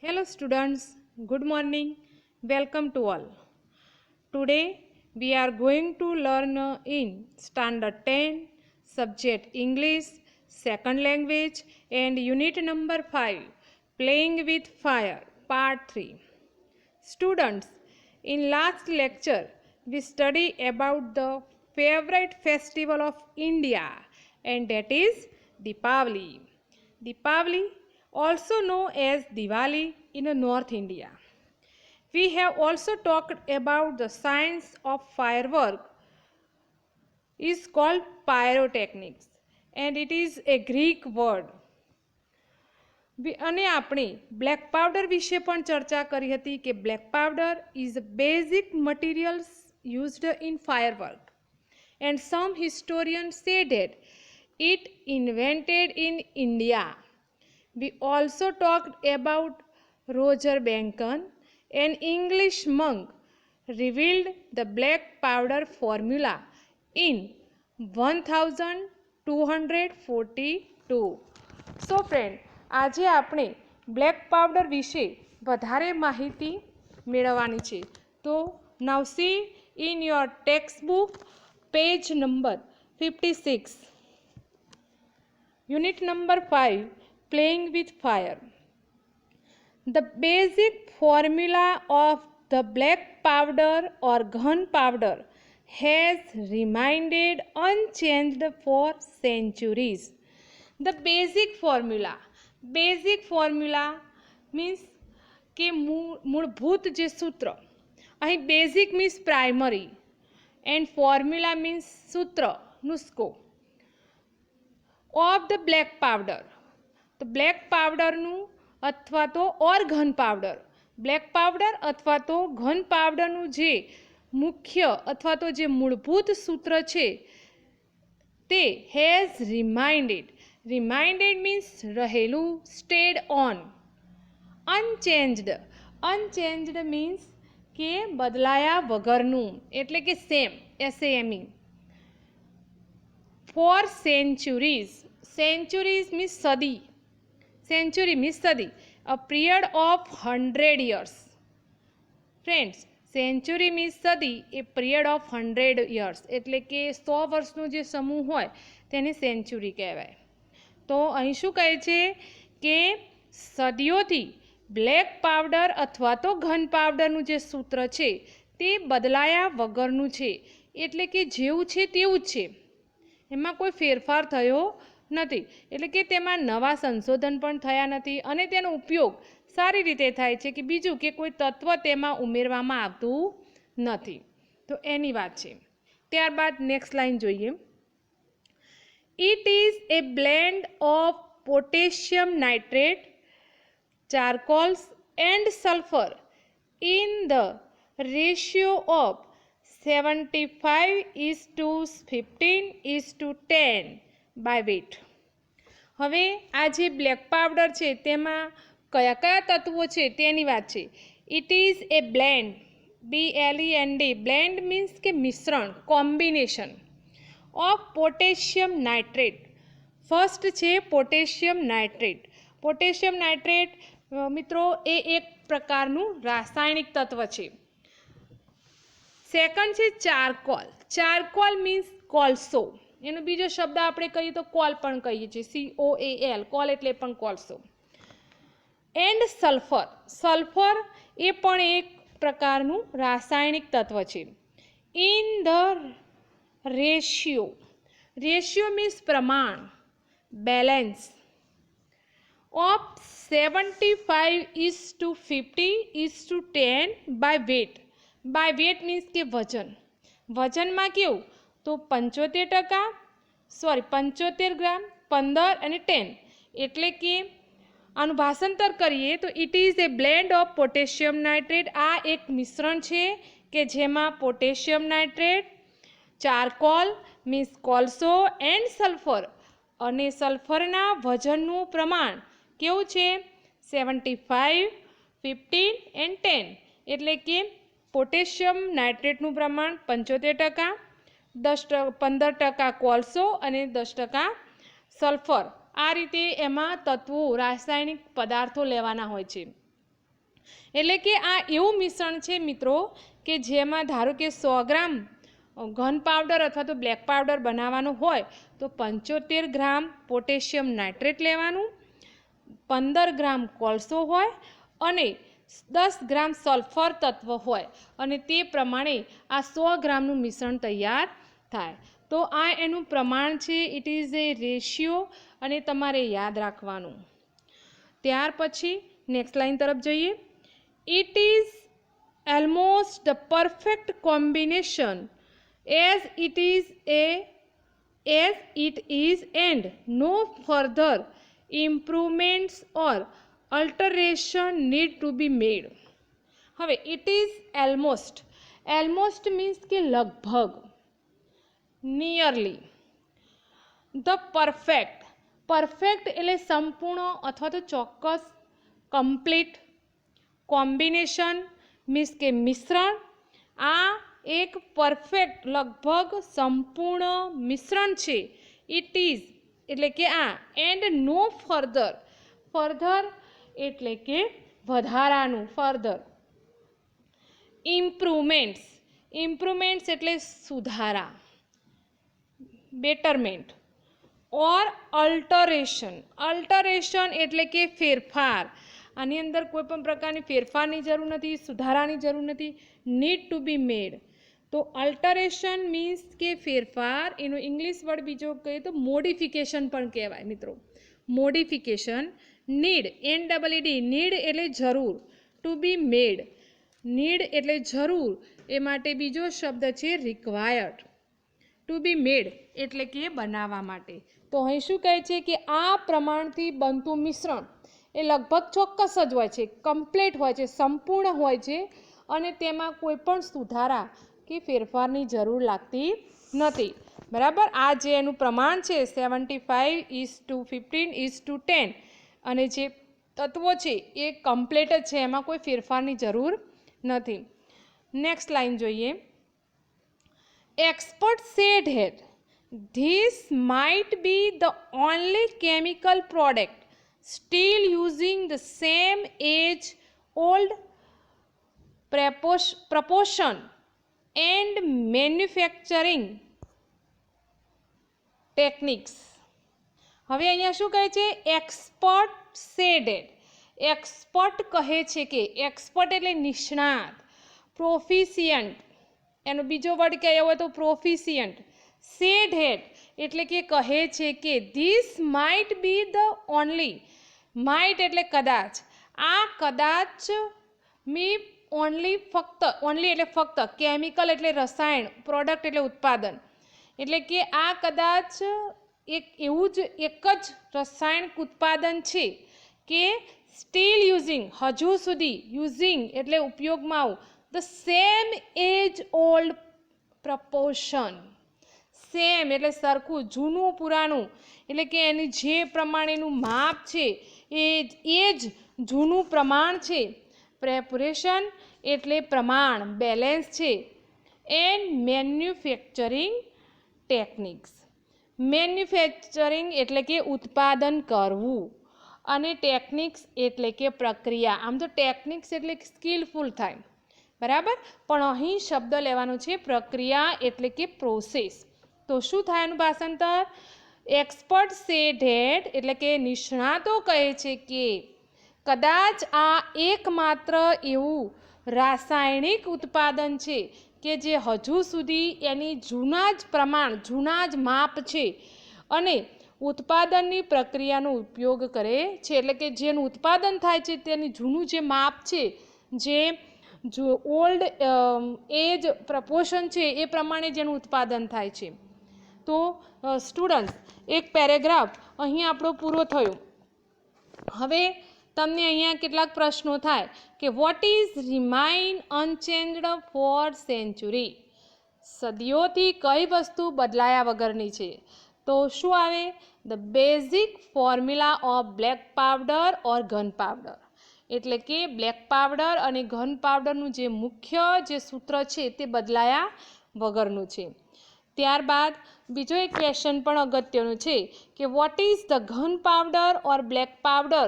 Hello students, good morning. Welcome to all. Today we are going to learn in standard 10 subject English, second language and unit number 5 playing with fire part 3. Students, in last lecture we study about the favorite festival of India and that is Deepavali. Deepavali, also known as Diwali in North India. We have also talked about the science of firework is called pyrotechnics and it is a Greek word. અને આપણે black powder વિશે પણ ચર્ચા કરી હતી કે black powder is basic materials used in firework and some historians say that it invented in India. We also talked about Roger Bacon, an English monk, revealed the black powder formula in 1242. So friend, આજે આપણે black powder વિશે વધારે માહિતી મેળવવાની છે. તો now see in your textbook page number 56, unit number 5 playing with fire. The basic formula of the black powder or gunpowder has remained unchanged for centuries. The basic formula means કે મૂળભૂત જે સૂત્ર, અહીં basic means primary and formula means સૂત્ર નુસ્ખો of the black powder. તો black પાવડરનું અથવા તો ઓર gun powder, black powder અથવા તો ઘન પાવડરનું જે મુખ્ય અથવા તો જે મૂળભૂત સૂત્ર છે તે હેઝ રિમાઇન્ડેડ મીન્સ રહેલું, સ્ટેડ ઓન, અનચેન્જડ મીન્સ કે બદલાયા વગરનું એટલે કે same, SAME. For centuries means સદી, સેન્ચુરી મીન્સ સદી, a period of 100 years. Friends, century means સદી, એ પીરિયડ ઓફ 100 years એટલે કે 100 વર્ષનો જે સમૂહ હોય તેને સેન્ચુરી કહેવાય. તો અહીં શું કહે છે કે સદીઓથી બ્લેક પાવડર અથવા તો ઘન પાવડરનું જે સૂત્ર છે તે બદલાયા વગરનું છે એટલે કે જેવું છે તેવું જ છે, એમાં કોઈ ફેરફાર થયો નથી. એટલે કે તેમાં નવા સંશોધન પણ થયા નથી અને તેનો ઉપયોગ સારી રીતે થાય છે કે બીજું કે કોઈ તત્વ તેમાં ઉમેરવામાં આવતું નથી. તો એની વાત છે. ત્યારબાદ નેક્સ્ટ લાઈન જોઈએ. It is a blend of potassium nitrate, charcoals and sulfur in the ratio of 75:15:10 by weight. હવે આ જે બ્લેક પાવડર છે તેમાં કયા કયા તત્વો છે તેની વાત છે. It is A blend, BLEND, blend means કે મિશ્રણ, combination of potassium nitrate. First છે પોટેશિયમ નાઇટ્રેટ. પોટેશિયમ નાઇટ્રેટ મિત્રો એ એક પ્રકારનું રાસાયણિક તત્વ છે. સેકન્ડ છે ચારકોલ. ચારકોલ મીન્સ કોલસો, એનો બીજો શબ્દ આપણે કહીએ તો કોલ પણ કહીએ છીએ, COAL, કોલ એટલે પણ કોલસો. And sulphur. સલ્ફર એ પણ એક પ્રકારનું રાસાયણિક તત્વ છે. ઇન ધ રેશિયો મીન્સ પ્રમાણ, balance of 75:50:10 by weight. By weight means કે વજન, વજનમાં કેવું તો 75 ગ્રામ, 15 અને 10 એટલે કે આનું ભાષાંતર કરીએ તો it is A blend of potassium nitrate. આ એક મિશ્રણ છે કે જેમાં પોટેશિયમ નાઇટ્રેટ, ચારકોલ મીન્સ કોલસો એન્ડ સલ્ફર, અને સલ્ફરના વજનનું પ્રમાણ કેવું છે 75, 15 and 10 એટલે કે પોટેશિયમ નાઇટ્રેટનું પ્રમાણ 75%, 15% કોલસો અને 10% સલ્ફર. આ રીતે એમાં તત્વો, રાસાયણિક પદાર્થો લેવાના હોય છે. એટલે કે આ એવું મિશ્રણ છે મિત્રો કે જેમાં ધારો કે 100 ગ્રામ ઘન પાવડર અથવા તો બ્લેક પાવડર બનાવવાનો હોય તો 75 ગ્રામ પોટેશિયમ નાઇટ્રેટ લેવાનું, 15 ગ્રામ કોલસો હોય અને 10 ગ્રામ સલ્ફર તત્વ હોય અને તે પ્રમાણે આ 100 ગ્રામનું મિશ્રણ તૈયાર થાય. તો આ એનું પ્રમાણ છે, ઇટ ઇઝ એ રેશિયો અને તમારે યાદ રાખવાનું. ત્યાર પછી નેક્સ્ટ લાઇન તરફ જઈએ. It is almost the perfect combination as it is and no further improvements or alteration need to be made. હવે it is almost means કે લગભગ, nearly. the perfect એટલે સંપૂર્ણ અથવા તો ચોક્કસ, કમ્પ્લીટ, કોમ્બિનેશન મીન્સ કે મિશ્રણ. આ એક પરફેક્ટ લગભગ સંપૂર્ણ મિશ્રણ છે. ઇટ ઇઝ એટલે કે આ, એન્ડ નો ફર્ધર એટલે કે વધારાનું, ફર્ધર. ઇમ્પ્રુવમેન્ટ્સ એટલે સુધારા, બેટરમેન્ટ. ઓર અલ્ટરેશન એટલે કે ફેરફાર. આની અંદર કોઈ પણ પ્રકારની ફેરફારની જરૂર નથી, સુધારાની જરૂર નથી. નીડ ટુ બી મેડ. તો અલ્ટરેશન મીન્સ કે ફેરફાર, એનો ઇંગ્લિશ વર્ડ બીજો કહીએ તો મોડિફિકેશન પણ કહેવાય મિત્રો. મોડિફિકેશન. નીડ, NEED, નીડ એટલે જરૂર. ટુ બી મેડ, નીડ એટલે જરૂર, એ માટે બીજો શબ્દ છે રિક્વાયર્ડ. ટુ બી મેડ એટલે કે બનાવવા માટે. તો અહીં શું કહે છે કે આ પ્રમાણથી બનતું મિશ્રણ એ લગભગ ચોક્કસ જ હોય છે, કમ્પ્લીટ હોય છે, સંપૂર્ણ હોય છે અને તેમાં કોઈ પણ સુધારા કે ફેરફારની જરૂર લાગતી નથી. બરાબર. આ જે એનું પ્રમાણ છે 75:15:10 અને જે તત્વો છે એ કમ્પ્લીટ જ છે, એમાં કોઈ ફેરફારની જરૂર નથી. નેક્સ્ટ લાઈન જોઈએ. Experts said that this might be the only chemical product still using the same age-old proportion and manufacturing techniques. હવે અહીંયા શું કહે છે? Expert shaded. એક્સપર્ટ કહે છે કે, એક્સપર્ટ એટલે નિષ્ણાત, પ્રોફિશિયન્ટ, એનો બીજો વર્ડ કહેવો હોય તો પ્રોફિશિયન્ટ. સેડ હેડ એટલે કે કહે છે કે this might be the only, might એટલે કદાચ, આ કદાચ મી ઓનલી ફક્ત, ઓનલી એટલે ફક્ત, કેમિકલ એટલે રસાયણ, પ્રોડક્ટ એટલે ઉત્પાદન, એટલે કે આ કદાચ એક એવું જ એક જ રાસાયણિક ઉત્પાદન છે કે સ્ટીલ યુઝિંગ, હજુ સુધી, યુઝિંગ એટલે ઉપયોગમાં આવું, the same age old proportion. Same એટલે સરખું, જૂનું પુરાણું, એટલે કે એની જે પ્રમાણેનું માપ છે એ જ જૂનું પ્રમાણ છે. પ્રેપરેશન એટલે પ્રમાણ, બેલેન્સ છે. And manufacturing techniques. મેન્યુફેક્ચરિંગ એટલે કે ઉત્પાદન કરવું અને ટેકનિક્સ એટલે કે પ્રક્રિયા. આમ તો ટેકનિક્સ એટલે સ્કિલફુલ થાય, બરાબર, પણ અહીં શબ્દ લેવાનો છે પ્રક્રિયા એટલે કે પ્રોસેસ. તો શું થાય એનું ભાષાંતર? એક્સપર્ટ સે ધેટ એટલે કે નિષ્ણાતો કહે છે કે કદાચ આ એકમાત્ર એવું રાસાયણિક ઉત્પાદન છે કે જે હજુ સુધી એની જૂના જ પ્રમાણ, જૂના જ માપ છે અને ઉત્પાદનની પ્રક્રિયાનો ઉપયોગ કરે છે. એટલે કે જેનું ઉત્પાદન થાય છે તેની જૂનું જે માપ છે, જે ઓલ્ડ એજ પ્રપોર્શન છે એ પ્રમાણે જેનું ઉત્પાદન થાય છે. તો સ્ટુડન્ટ્સ, એક પેરેગ્રાફ અહીં આપણો પૂરો થયો. હવે તમને અહીંયા કેટલાક પ્રશ્નો થાય કે what is remain unchanged for century? સદીઓથી કઈ વસ્તુ બદલાયા વગરની છે? તો શું આવે? The basic formula of black powder or gun powder. એટલે કે બ્લેક પાવડર અને ઘન પાવડરનું જે મુખ્ય જે સૂત્ર છે તે બદલાયા વગરનું છે. ત્યારબાદ બીજો એક ક્વેશ્ચન પણ અગત્યનું છે કે વોટ ઇઝ ધ ઘન powder or black powder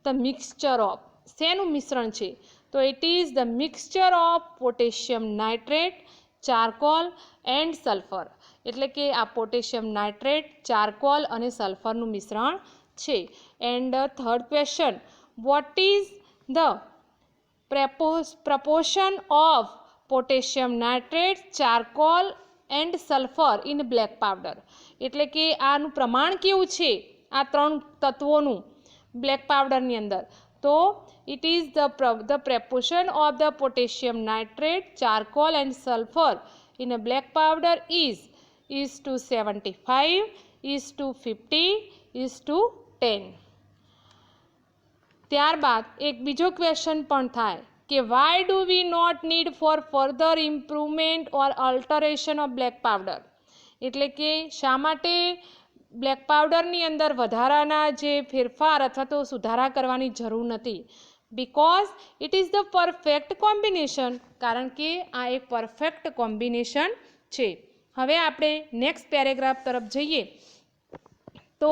the mixture of? શેનું મિશ્રણ છે? તો it is the mixture of potassium nitrate, charcoal and sulphur. એટલે કે આ પોટેશિયમ નાઇટ્રેટ, ચારકોલ અને સલ્ફરનું મિશ્રણ છે. And third question, vote is the proportion of potassium nitrate, charcoal and sulfur in black powder. એટલે કે આનું પ્રમાણ કેવું છે આ ત્રણ તત્વોનું બ્લેક પાવડરની અંદર? તો it is the proportion of the potassium nitrate, charcoal and sulfur in a black powder is to 75, is to 50, is to 10. ત્યારબાદ એક બીજો ક્વેશ્ચન પણ થાય કે why do we not need for further improvement or alteration of black powder. એટલે કે શા માટે બ્લેક પાવડરની અંદર વધારાના જે ફેરફાર અથવા તો સુધારા કરવાની જરૂર નથી? Because it is the perfect combination. કારણ કે આ એક પરફેક્ટ કોમ્બિનેશન છે. હવે આપણે નેક્સ્ટ પેરેગ્રાફ તરફ જઈએ તો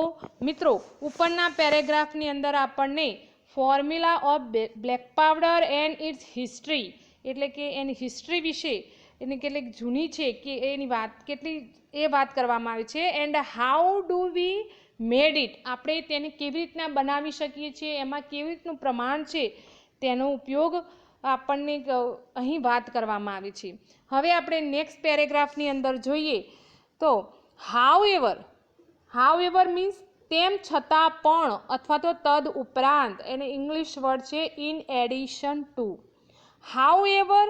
મિત્રો ઉપરના પેરેગ્રાફની અંદર આપણને formula of black powder and its history, એટલે કે એની હિસ્ટ્રી વિશે, એની કેટલીક જૂની છે કે એની વાત કેટલી એ વાત કરવામાં આવી છે. And how do we made it, આપણે તેને કેવી રીતના બનાવી શકીએ છીએ, એમાં કેવી રીતનું પ્રમાણ છે તેનો ઉપયોગ આપણને અહીં વાત કરવામાં આવી છે. હવે આપણે નેક્સ્ટ પેરેગ્રાફની અંદર જોઈએ તો હાઉએવર મીન્સ તેમ છતાં પણ અથવા તો તદ ઉપરાંત, એને ઇંગ્લિશ વર્ડ છે in addition to. However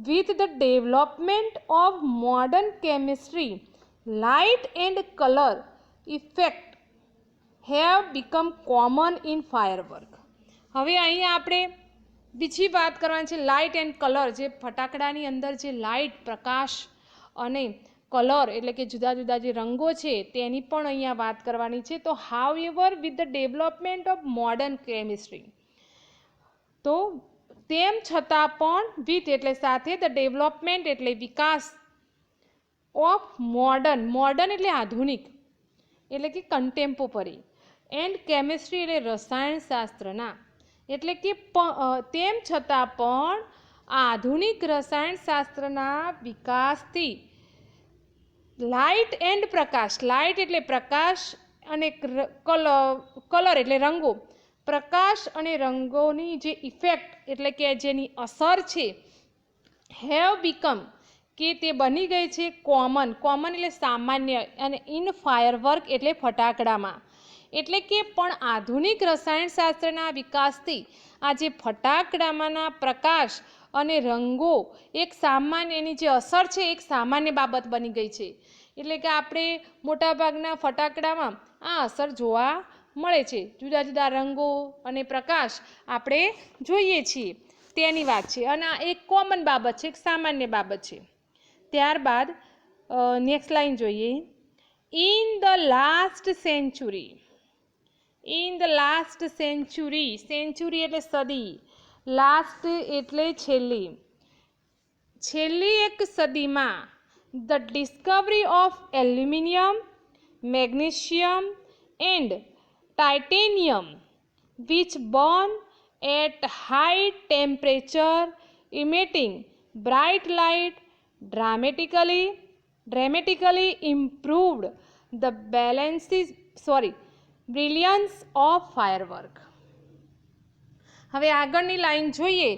with the development of modern chemistry, light and color effect have become common in firework. હવે અહીંયા આપણે બીજી વાત કરવાની છે, લાઇટ એન્ડ કલર. જે ફટાકડાની અંદર જે લાઇટ, પ્રકાશ અને કલર એટલે કે જુદા જુદા જે રંગો છે તેની પણ અહીંયા વાત કરવાની છે. તો however with the development of modern chemistry, તો તેમ છતાં પણ વિથ એટલે સાથે, ધ ડેવલપમેન્ટ એટલે વિકાસ, ઓફ મોડર્ન એટલે આધુનિક એટલે કે કન્ટેમ્પોરરી, એન્ડ કેમિસ્ટ્રી એટલે રસાયણશાસ્ત્રના, એટલે કે તેમ છતાં પણ આધુનિક રસાયણશાસ્ત્રના વિકાસથી લાઇટ એન્ડ પ્રકાશ, લાઇટ એટલે પ્રકાશ અને કલર એટલે રંગો, પ્રકાશ અને રંગોની જે ઇફેક્ટ એટલે કે જેની અસર છે, હેવ બીકમ કે તે બની ગઈ છે કોમન એટલે સામાન્ય, અને ઇન ફાયરવર્ક એટલે ફટાકડામાં. એટલે કે પણ આધુનિક રસાયણશાસ્ત્રના વિકાસથી આ જે ફટાકડામાંના પ્રકાશ અને રંગો એક સામાન્ય, એની જે અસર છે એક સામાન્ય બાબત બની ગઈ છે. એટલે કે આપણે મોટાભાગના ફટાકડામાં આ અસર જોવા મળે છે. જુદા જુદા રંગો અને પ્રકાશ આપણે જોઈએ છીએ તેની વાત છે, અને આ એક કોમન બાબત છે, એક સામાન્ય બાબત છે. ત્યારબાદ નેક્સ્ટ લાઈન જોઈએ. In the last century, century એટલે સદી, લાસ્ટ એટલે છેલ્લી એક સદીમાં the discovery of aluminium, magnesium and titanium which burn at high temperature emitting bright light dramatically improved the brilliance of firework. હવે આગળની લાઈન જોઈએ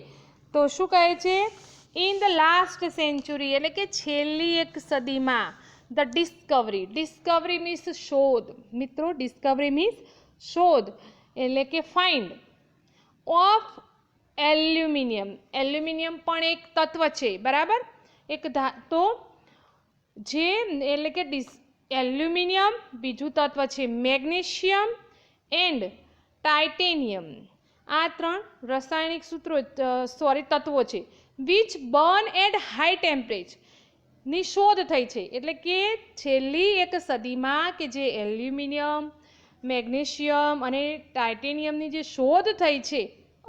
તો શું કહે છે? ઇન ધ લાસ્ટ સેન્ચુરી એટલે કે છેલ્લી એક સદીમાં ધ ડિસ્કવરી મીન્સ શોધ. મિત્રો ડિસ્કવરી મીન્સ શોધ એટલે કે ફાઇન્ડ ઓફ એલ્યુમિનિયમ પણ એક તત્વ છે, બરાબર, એક તો જે એટલે કે એલ્યુમિનિયમ, બીજું તત્વ છે મેગ્નેશિયમ એન્ડ ટાઇટેનિયમ. આ ત્રણ રાસાયણિક તત્વો છે વિચ બર્ન એટ હાઈ ટેમ્પરેચરની શોધ થઈ છે. એટલે કે છેલ્લી એક સદીમાં કે જે એલ્યુમિનિયમ, મેગ્નેશિયમ અને ટાઇટેનિયમની જે શોધ થઈ છે,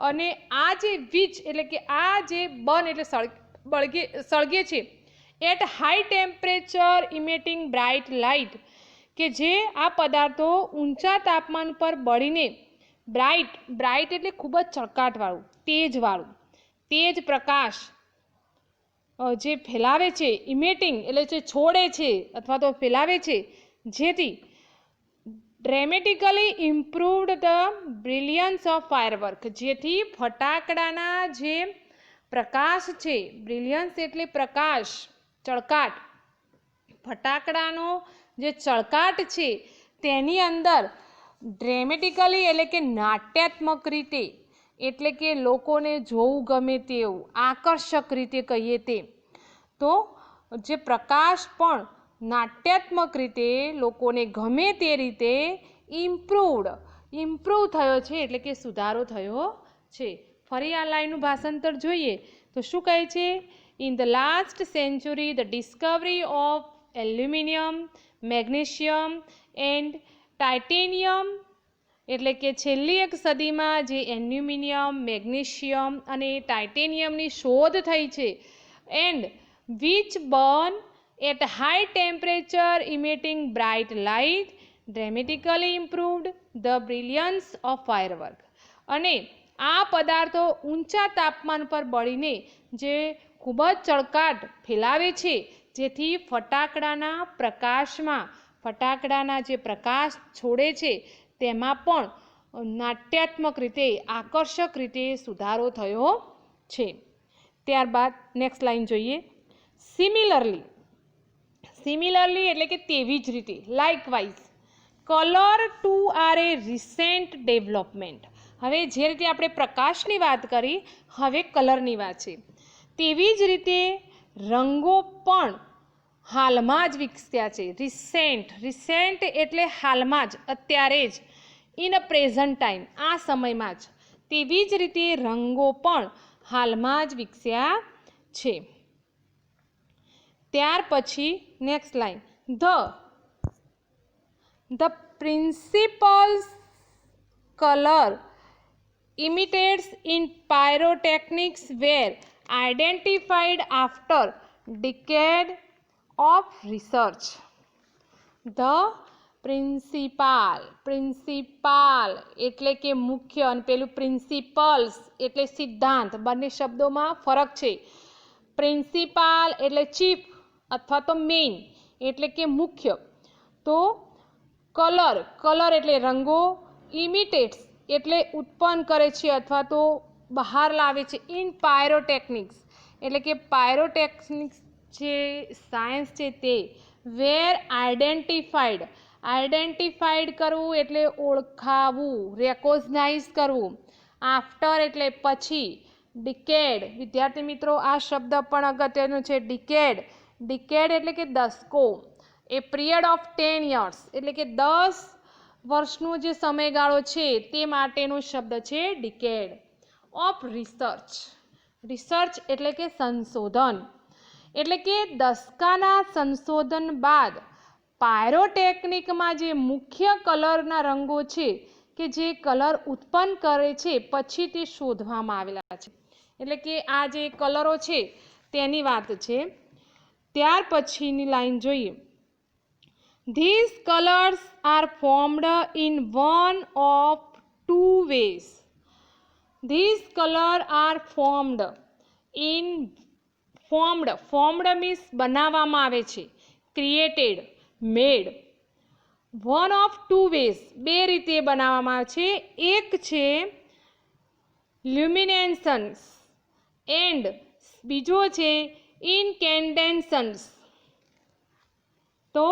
અને આ જે વીજ એટલે કે આ જે બર્ન એટલે સળગે છે at high temperature emitting bright light, કે જે આ પદાર્થો ઊંચા તાપમાન પર બળીને બ્રાઇટ, બ્રાઇટ એટલે ખૂબ જ ચળકાટવાળું, તેજવાળું, તેજ પ્રકાશ જે ફેલાવે છે, ઇમિટિંગ એટલે જે છોડે છે અથવા તો ફેલાવે છે, જેથી ડ્રેમેટિકલી improved the brilliance of firework, જેથી ફટાકડાના જે પ્રકાશ છે, બ્રિલિયન્સ એટલે પ્રકાશ, ચળકાટ, ફટાકડાનો જે ચળકાટ છે તેની અંદર ડ્રેમેટિકલી એટલે કે નાટ્યાત્મક રીતે, એટલે કે લોકોને જોવું ગમે તેવું આકર્ષક રીતે કહીએ તે, તો જે પ્રકાશ પણ નાટ્યાત્મક રીતે લોકોને ગમે તે રીતે ઇમ્પ્રૂવ થયો છે, એટલે કે સુધારો થયો છે. ફરી આ લાઈનનું ભાષાંતર જોઈએ તો શું કહે છે? In the last century the discovery of aluminium, magnesium and titanium, એટલે કે છેલ્લી એક સદીમાં જે એલ્યુમિનિયમ, મેગ્નેશિયમ અને ટાઇટેનિયમની શોધ થઈ છે, and which burn at high temperature emitting bright light dramatically improved the brilliance of firework, અને આ પદાર્થો ઊંચા તાપમાન પર બળીને જે ખૂબ જ ચળકાટ ફેલાવે છે, જેથી ફટાકડાના પ્રકાશમાં, ફટાકડાના જે પ્રકાશ છોડે છે તેમાં પણ નાટ્યાત્મક રીતે, આકર્ષક રીતે સુધારો થયો છે. ત્યારબાદ નેક્સ્ટ લાઈન જોઈએ. સિમિલરલી એટલે કે તેવી જ રીતે, લાઇકવાઇઝ, કલર ટુ આર એ રિસેન્ટ ડેવલપમેન્ટ. હવે જે રીતે આપણે પ્રકાશની વાત કરી, હવે કલરની વાત છે. તેવી જ રીતે રંગો પણ હાલમાં જ વિકસ્યા છે. રિસેન્ટ એટલે હાલમાં જ, અત્યારે જ, ઇન અ પ્રેઝન્ટ ટાઈમ, આ સમયમાં જ. તેવી જ રીતે રંગો પણ હાલમાં જ વિકસ્યા છે. ત્યાર પછી next line, the principal colour emitted in pyrotechnics were identified after decade of research. The principal એટલે કે મુખ્ય, અને પેલું પ્રિન્સિપલ્સ એટલે સિદ્ધાંત, બંને શબ્દોમાં ફરક છે. પ્રિન્સિપાલ એટલે ચીફ અથવા તો મેઇન એટલે કે મુખ્ય, તો કલર એટલે રંગો, ઇમિટેટ્સ એટલે ઉત્પન્ન કરે છે અથવા તો બહાર લાવે છે, ઇન પાયરોટેકનિક્સ એટલે કે પાયરોટેકનિક્સ જે સાયન્સ છે તે, વેર આઇડેન્ટિફાઈડ કરવું એટલે ઓળખાવું, રેકોગ્નાઇઝ કરવું, આફ્ટર એટલે પછી, ડિકેડ, વિદ્યાર્થી મિત્રો આ શબ્દ પણ અગત્યનો છે. ડિકેડ એટલે કે દસકો, એ પિરિયડ ઓફ 10 years એટલે કે 10 વર્ષનો જે સમયગાળો છે તે માટેનો શબ્દ છે ડિકેડ. ઓફ રિસર્ચ એટલે કે સંશોધન, એટલે કે દસકાના સંશોધન બાદ પાયરોટેકનિકમાં જે મુખ્ય કલરના રંગો છે કે જે કલર ઉત્પન્ન કરે છે પછી તે શોધવામાં આવેલા છે, એટલે કે આ જે કલરો છે તેની વાત છે. ત્યાર પછીની લાઈન જોઈએ. These colors are formed in one of two ways. These colors are formed means બનાવવામાં આવે છે, created, made. One of two ways, બે રીતે બનાવવામાં આવે છે. એક છે luminescence and બીજો છે incandescence. તો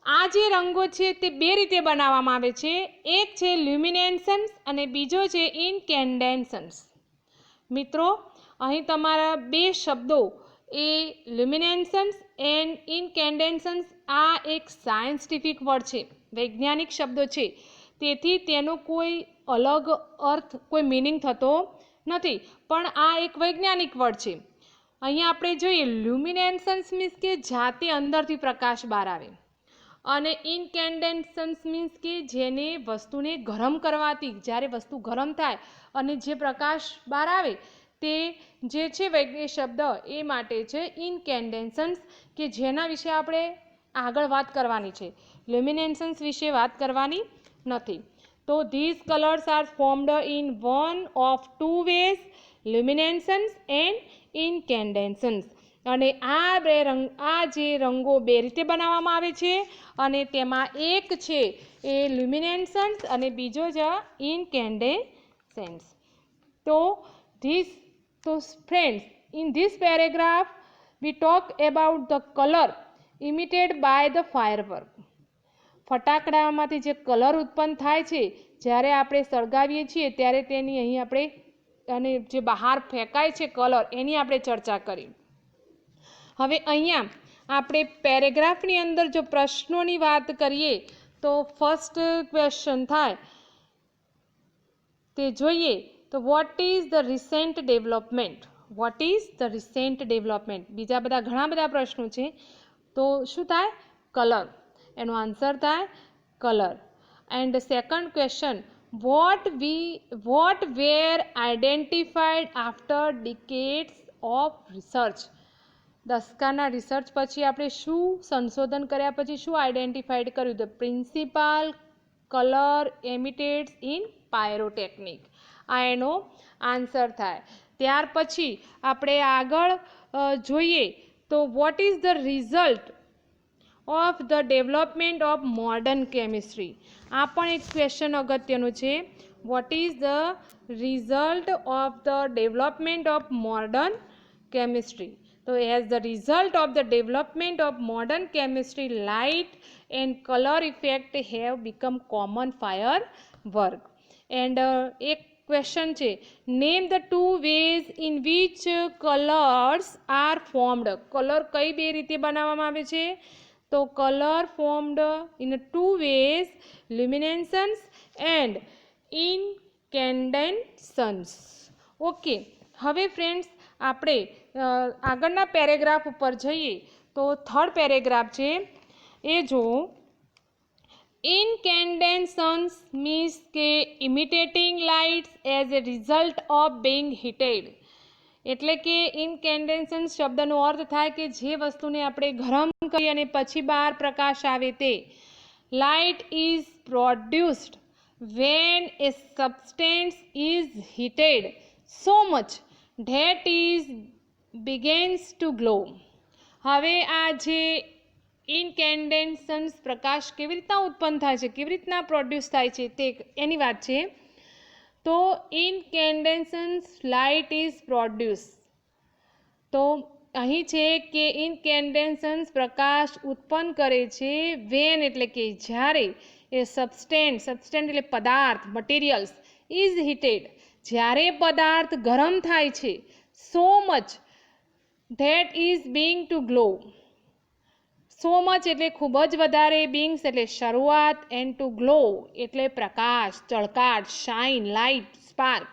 આ જે રંગો છે તે બે રીતે બનાવવામાં આવે છે. એક છે લ્યુમિનેસન્સ અને બીજો છે ઇનકેન્ડેસન્સ. મિત્રો અહીં તમારા બે શબ્દો એ લ્યુમિનેસન્સ એન્ડ ઇનકેન્ડેસન્સ, આ એક સાયન્ટિફિક વર્ડ છે, વૈજ્ઞાનિક શબ્દો છે, તેથી તેનો કોઈ અલગ અર્થ, કોઈ મિનિંગ થતો નથી, પણ આ એક વૈજ્ઞાનિક વર્ડ છે. અહીંયા આપણે જોઈએ લ્યુમિનેસન્સ મીન્સ કે જાતે અંદરથી પ્રકાશ બહાર આવે, અને ઇનકેન્ડેસન્સ મીન્સ કે જેને વસ્તુને ગરમ કરવાથી, જ્યારે વસ્તુ ગરમ થાય અને જે પ્રકાશ બહાર આવે તે જે છે વૈજ્ઞાનિક શબ્દ એ માટે છે ઇનકેન્ડેસન્સ, કે જેના વિશે આપણે આગળ વાત કરવાની છે, લ્યુમિનેસન્સ વિશે વાત કરવાની નથી. તો this colours are formed in one of two ways, luminescence and incandescence. અને આ જે રંગો બે રીતે બનાવવામાં આવે છે અને તેમાં એક છે એ લ્યુમિનેસન્સ અને બીજો જ ઇનકેન્ડેસન્સ. તો friends, in this paragraph we talk about the color emitted by the firework. ફટાકડામાંથી જે કલર ઉત્પન્ન થાય છે જ્યારે આપણે સળગાવીએ છીએ ત્યારે તેની અહીં આપણે અને જે બહાર ફેંકાય છે કલર એની આપણે ચર્ચા કરી. હવે અહીંયા આપણે પેરેગ્રાફની અંદર જો પ્રશ્નોની વાત કરીએ તો ફર્સ્ટ ક્વેશ્ચન થાય તે જોઈએ તો what is the recent development. Vote is the recent development. બીજા બધા ઘણા બધા પ્રશ્નો છે તો શું થાય? કલર. એનો આન્સર થાય colour. And second question, what were identified after decades of research. દસકાના રિસર્ચ પછી આપણે શું સંશોધન કર્યા પછી શું આઇડેન્ટિફાઈડ કર્યું? The principal colour emitted in pyrotechnic. આ એનો આન્સર થાય. ત્યાર પછી આપણે આગળ જોઈએ તો what is the result of the development of modern chemistry. આ પણ એક ક્વેશ્ચન અગત્યનો છે. What is the result of the development of modern chemistry. તો as the result of the development of modern chemistry, light and colour effect have become common fire work. And એક question છે, name the two ways in which colours are formed. Colour કઈ બે રીતે બનાવવામાં આવે છે? તો colour formed in two ways, luminescence and incandescence. Okay, હવે ફ્રેન્ડ્સ આપણે આગળના પેરેગ્રાફ ઉપર જઈએ તો થર્ડ પેરેગ્રાફ છે એ જો. ઇનકેન્ડેસન્સ મીન્સ કે imitating lights as a result of being heated. એટલે કે ઇનકેન્ડેસન્સ શબ્દનો અર્થ થાય કે જે વસ્તુને આપણે ગરમ કરી અને પછી બહાર પ્રકાશ આવે તે. Light is produced when a substance is heated so much that is begins to glow. હવે આ જે ઇનકેન્ડેસન્સ પ્રકાશ કેવી રીતના ઉત્પન્ન થાય છે, કેવી રીતના પ્રોડ્યુસ થાય છે તે એની વાત છે. તો ઇનકેન્ડેસન્સ લાઇટ ઇઝ પ્રોડ્યુસ. તો અહીં છે કે ઇનકેન્ડેસન્સ પ્રકાશ ઉત્પન્ન કરે છે વેન એટલે કે જ્યારે એ સબસ્ટેન્સ એટલે પદાર્થ, મટીરિયલ્સ, ઇઝ હીટેડ જ્યારે પદાર્થ ગરમ થાય છે, so much that is being to glow. So much એટલે ખૂબ જ વધારે, બીંગ્સ એટલે શરૂઆત, એન્ડ ટુ ગ્લો એટલે પ્રકાશ, ચળકાટ, શાઇન, લાઇટ, સ્પાર્ક.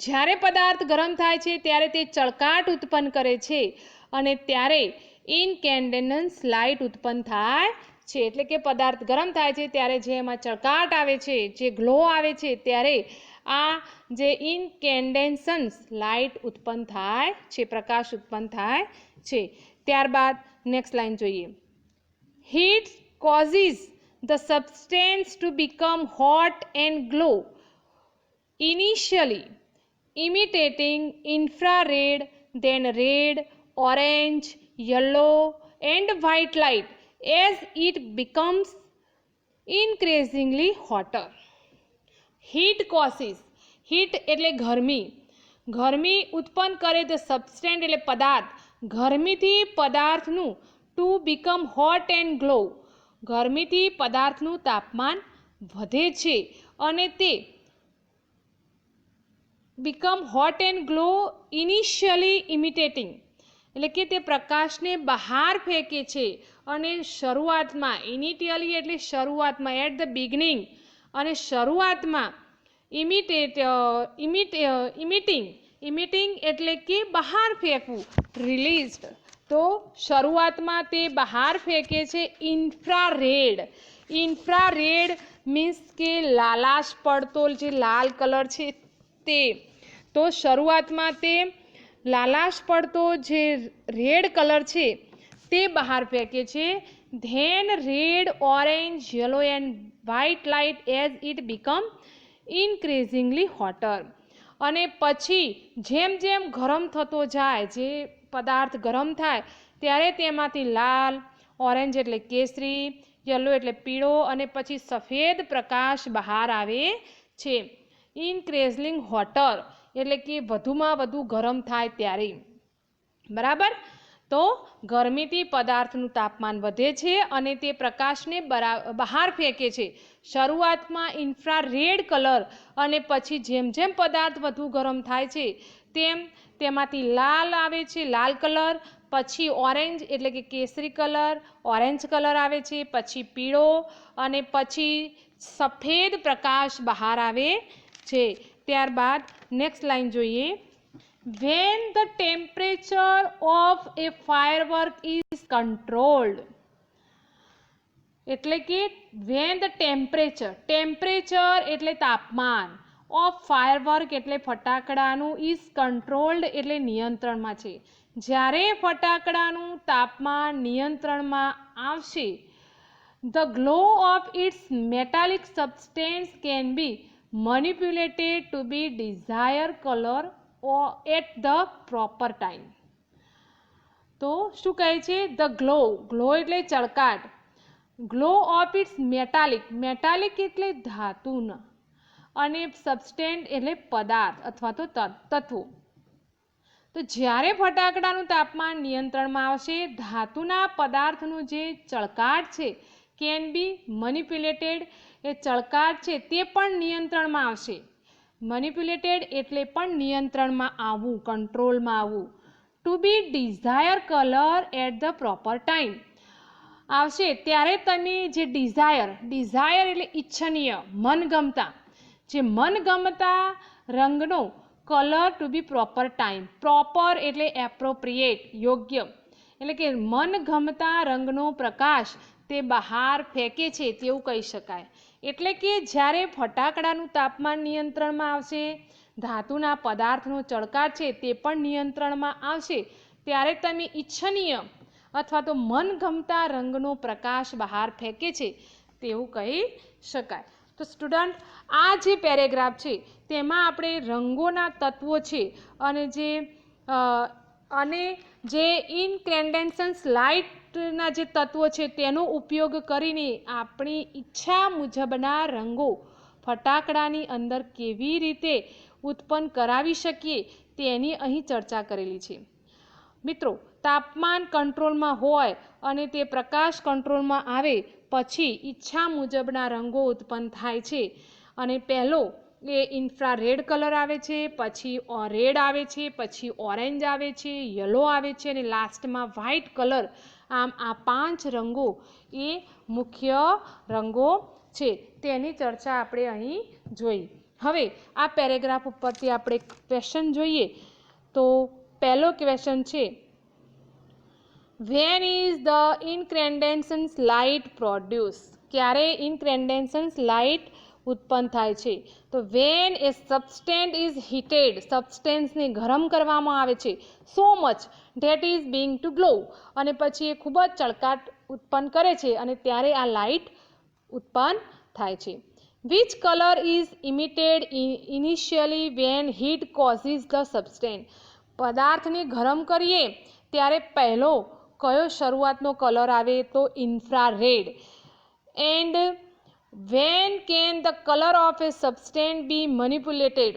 જ્યારે પદાર્થ ગરમ થાય છે ત્યારે તે ચળકાટ ઉત્પન્ન કરે છે અને ત્યારે ઇનકેન્ડેસન્સ લાઇટ ઉત્પન્ન થાય છે. એટલે કે પદાર્થ ગરમ થાય છે ત્યારે જે એમાં ચળકાટ આવે છે, જે ગ્લો આવે છે, ત્યારે આ જે ઇનકેન્ડેસન્સ લાઇટ ઉત્પન્ન થાય છે, પ્રકાશ ઉત્પન્ન થાય છે. ત્યારબાદ નેક્સ્ટ લાઈન જોઈએ. Heat causes the substance two become hot and glow, initially imitating infrared, then red, orange, yellow and white light as it becomes increasingly hotter. Heat causes, heat એટલે ગરમી, ગરમી ઉત્પન્ન કરે તો સબસ્ટેન્ટ એટલે પદાર્થ, ગરમીથી પદાર્થનું to become hot and glow, ગરમીથી પદાર્થનું તાપમાન વધે છે અને તે become hot and glow initially imitating એટલે કે તે પ્રકાશને બહાર ફેંકે છે અને શરૂઆતમાં, ઇનિશિયલી એટલે શરૂઆતમાં, એટ ધ બિગનિંગ, અને શરૂઆતમાં ઇમિટિંગ એટલે કે બહાર ફેંકવું, રિલીઝડ. તો શરૂઆતમાં તે બહાર ફેંકે છે ઇન્ફ્રારેડ. ઇન્ફ્રારેડ મીન્સ કે લાલાશ પડતો જે લાલ કલર છે તે. તો શરૂઆતમાં તે લાલાશ પડતો જે રેડ કલર છે તે બહાર ફેંકે છે. Then red, orange, yellow and white light as it become increasingly hotter. અને પછી જેમ જેમ ગરમ થતો જાય, જે પદાર્થ ગરમ થાય ત્યારે તેમાંથી લાલ, ઓરેન્જ એટલે કેસરી, યલો એટલે પીળો અને પછી સફેદ પ્રકાશ બહાર આવે છે. ઇન્ક્રીઝિંગ હોટર એટલે કે વધુમાં વધુ ગરમ થાય ત્યારે. બરાબર. તો ગરમીથી પદાર્થનું તાપમાન વધે છે અને તે પ્રકાશને બહાર ફેંકે છે. શરૂઆતમાં ઇન્ફ્રારેડ કલર અને પછી જેમ જેમ પદાર્થ વધુ ગરમ થાય છે તેમ તેમાંથી લાલ આવે છે, લાલ કલર, પછી ઓરેન્જ એટલે કે કેસરી કલર, ઓરેન્જ કલર આવે છે, પછી પીળો અને પછી સફેદ પ્રકાશ બહાર આવે છે. ત્યારબાદ નેક્સ્ટ લાઈન જોઈએ. When the temperature of a firework is controlled, એટલે કે when the temperature એટલે તાપમાન, of firework એટલે ફટાકડાનું, is controlled એટલે નિયંત્રણમાં છે. જ્યારે ફટાકડાનું તાપમાન નિયંત્રણમાં આવશે, the glow of its metallic substance can be manipulated to be desired color or at the proper time. તો શું કહે છે? ધ ગ્લો એટલે ચળકાટ, ગ્લો ઓફ ઇટ્સ મેટાલિક એટલે ધાતુના, અને સબસ્ટેન્સ એટલે પદાર્થ અથવા તો તત્વો. તો જ્યારે ફટાકડાનું તાપમાન નિયંત્રણમાં આવશે, ધાતુના પદાર્થનું જે ચળકાટ છે કેન બી મેનિપ્યુલેટેડ, એ ચળકાટ છે તે પણ નિયંત્રણમાં આવશે. મેનિપ્યુલેટેડ એટલે પણ નિયંત્રણમાં આવવું, કંટ્રોલમાં આવવું. To be desire colour at the proper time આવશે ત્યારે તમે જે ડિઝાયર એટલે ઈચ્છનીય, મનગમતા, જે મનગમતા રંગનો કલર ટુ બી પ્રોપર ટાઈમ. પ્રોપર એટલે એપ્રોપ્રિએટ, યોગ્ય, એટલે કે મનગમતા રંગનો પ્રકાશ તે બહાર ફેંકે છે તેવું કહી શકાય. એટલે કે જ્યારે ફટાકડાનું તાપમાન નિયંત્રણમાં આવશે, ધાતુના પદાર્થનો ચળકાટ છે તે પણ નિયંત્રણમાં આવશે ત્યારે તમે ઈચ્છનીય અથવા તો મનગમતા રંગનો પ્રકાશ બહાર ફેંકે છે તેવું કહી શકાય. તો સ્ટુડન્ટ, આ જે પેરેગ્રાફ છે તેમાં આપણે રંગોના તત્વો છે અને જે ઇન્ક્રેન્ડેસન્સ લાઇટના જે તત્વો છે તેનો ઉપયોગ કરીને આપણી ઈચ્છા મુજબના રંગો ફટાકડાની અંદર કેવી રીતે ઉત્પન્ન કરાવી શકીએ તેની અહીં ચર્ચા કરેલી છે. મિત્રો, તાપમાન કંટ્રોલમાં હોય અને તે પ્રકાશ કંટ્રોલમાં આવે પછી ઈચ્છા મુજબના રંગો ઉત્પન્ન થાય છે. અને પહેલો એ ઇન્ફ્રારેડ કલર આવે છે, પછી રેડ આવે છે, પછી ઓરેન્જ આવે છે, યલો આવે છે અને લાસ્ટમાં વ્હાઇટ કલર. આમ આ 5 રંગો એ મુખ્ય રંગો છે તેની ચર્ચા આપણે અહીં જોઈ. હવે આ પેરેગ્રાફ ઉપરથી આપણે ક્વેશ્ચન જોઈએ. તો પહેલો ક્વેશ્ચન છે, when is the incandescence light produce? ક્યારે ઇન્ક્રેન્ડેસન્સ લાઇટ ઉત્પન્ન થાય છે? તો when a substance is heated, સબસ્ટેન્સને ગરમ કરવામાં આવે છે, so much that is being to glow, અને પછી એ ખૂબ જ ચળકાટ ઉત્પન્ન કરે છે અને ત્યારે આ લાઇટ ઉત્પન્ન થાય છે. Which colour is emitted initially when heat causes the substance? પદાર્થને ગરમ કરીએ ત્યારે પહેલો કયો શરૂઆતનો કલર આવે? તો infrared. And when can the colour of a substance be manipulated?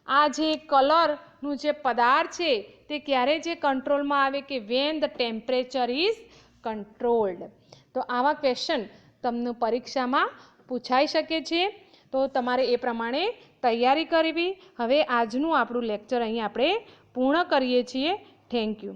આ જે કલરનું જે પદાર્થ છે તે ક્યારે જે કંટ્રોલમાં આવે? કે when the temperature is controlled. તો આવા ક્વેશ્ચન તમને પરીક્ષામાં પૂછાઈ શકે છે, તો તમારે એ પ્રમાણે તૈયારી કરવી. હવે આજનું આપણું લેક્ચર અહીં આપણે પૂર્ણ કરીએ છીએ. Thank you.